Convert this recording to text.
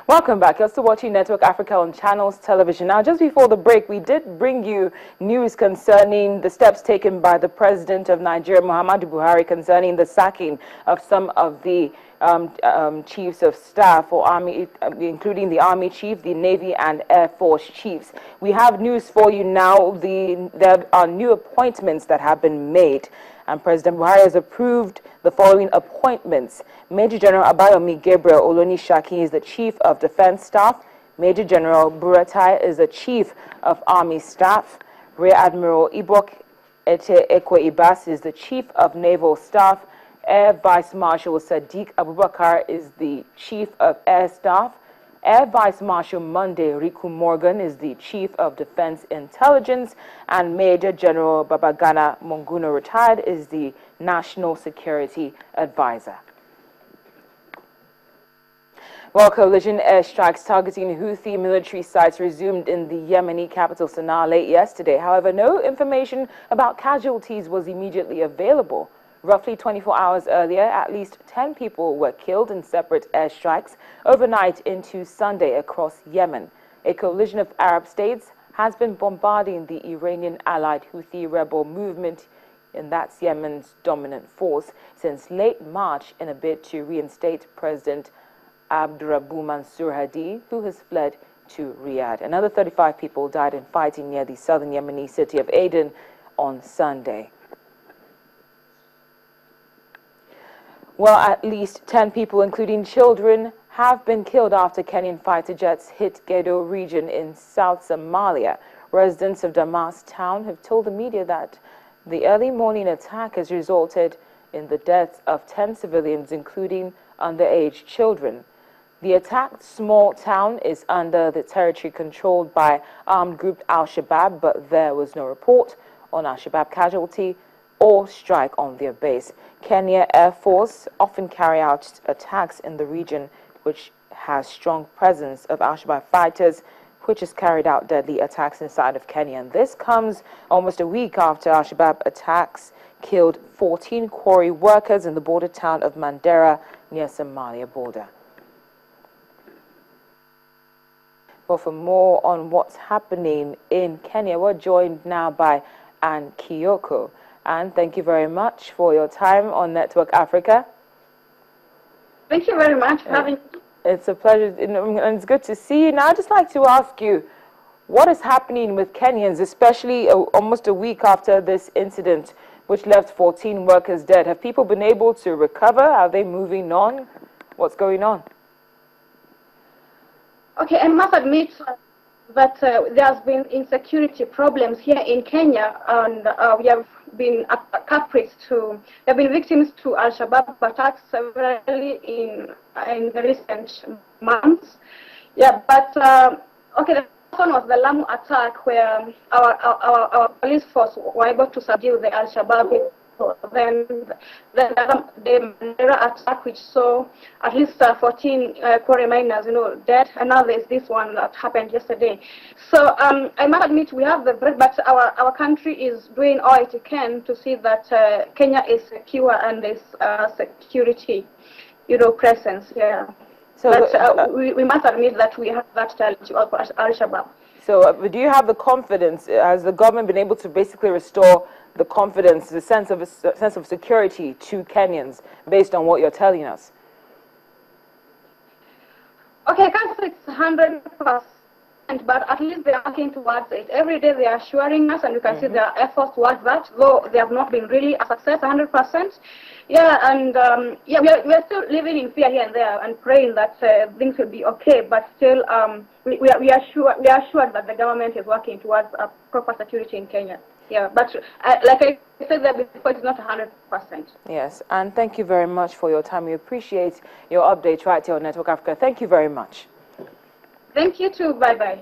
Welcome back. You're still watching Network Africa on Channels Television. Now, just before the break, we did bring you news concerning the steps taken by the President of Nigeria, Muhammadu Buhari, concerning the sacking of some of the chiefs of staff or army, including the Army Chief, the Navy and Air Force chiefs. We have news for you now. There are new appointments that have been made, and President Buhari has approved the following appointments. Major General Abayomi Gabriel Olonishaki is the Chief of Defense Staff. Major General Buratai is the Chief of Army Staff. Rear Admiral Ibok Ete Ekwe Ibas is the Chief of Naval Staff. Air Vice Marshal Sadiq Abubakar is the Chief of Air Staff. Air Vice Marshal Monday Riku Morgan is the Chief of Defense Intelligence, and Major General Babagana Monguno retired is the National Security Advisor. Well, coalition airstrikes targeting Houthi military sites resumed in the Yemeni capital Sana'a late yesterday. However, no information about casualties was immediately available. Roughly 24 hours earlier, at least 10 people were killed in separate airstrikes overnight into Sunday across Yemen. A coalition of Arab states has been bombarding the Iranian-allied Houthi rebel movement, and that's Yemen's dominant force, since late March in a bid to reinstate President Abdurabu Mansur Hadi, who has fled to Riyadh. Another 35 people died in fighting near the southern Yemeni city of Aden on Sunday. Well, at least 10 people, including children, have been killed after Kenyan fighter jets hit Gedo region in South Somalia. Residents of Damas town have told the media that the early morning attack has resulted in the deaths of 10 civilians, including underage children. The attacked small town is under the territory controlled by armed group Al-Shabaab, but there was no report on Al-Shabaab casualty or strike on their base. Kenya Air Force often carry out attacks in the region, which has strong presence of Al-Shabaab fighters, which has carried out deadly attacks inside of Kenya. And this comes almost a week after Al-Shabaab attacks killed 14 quarry workers in the border town of Mandera near Somalia border. Well, for more on what's happening in Kenya, we're joined now by Ann Kiyoko. And thank you very much for your time on Network Africa. Thank you very much for having me. It's a pleasure, and it's good to see you. Now, I'd just like to ask you, what is happening with Kenyans, especially almost a week after this incident, which left 14 workers dead? Have people been able to recover? Are they moving on? What's going on? Okay, I must admit that there has been insecurity problems here in Kenya, and we have been victims to Al-Shabaab attacks severally in the recent months. Yeah, but okay, the first one was the Lamu attack, where our police force were able to subdue the Al-Shabaab people. Then the Mandera attack, which saw at least 14 quarry miners, dead, and now there's this one that happened yesterday. So I must admit we have the threat, but our country is doing all it can to see that Kenya is secure and there's security, presence here. So but we must admit that we have that challenge of Al-Shabaab. So do you have the confidence? Has the government been able to basically restore the confidence, the sense of security to Kenyans based on what you're telling us? Okay, I can't say it's 100%, but at least they are working towards it. Every day they are assuring us, and you can see their efforts towards that, though they have not been really a success 100%. Yeah, and yeah, we are still living in fear here and there and praying that things will be okay, but still we are sure that the government is working towards a proper security in Kenya. Yeah, but like I said that before, it's not 100%. Yes, and thank you very much for your time. We appreciate your update right here on Network Africa. Thank you very much. Thank you too. Bye-bye.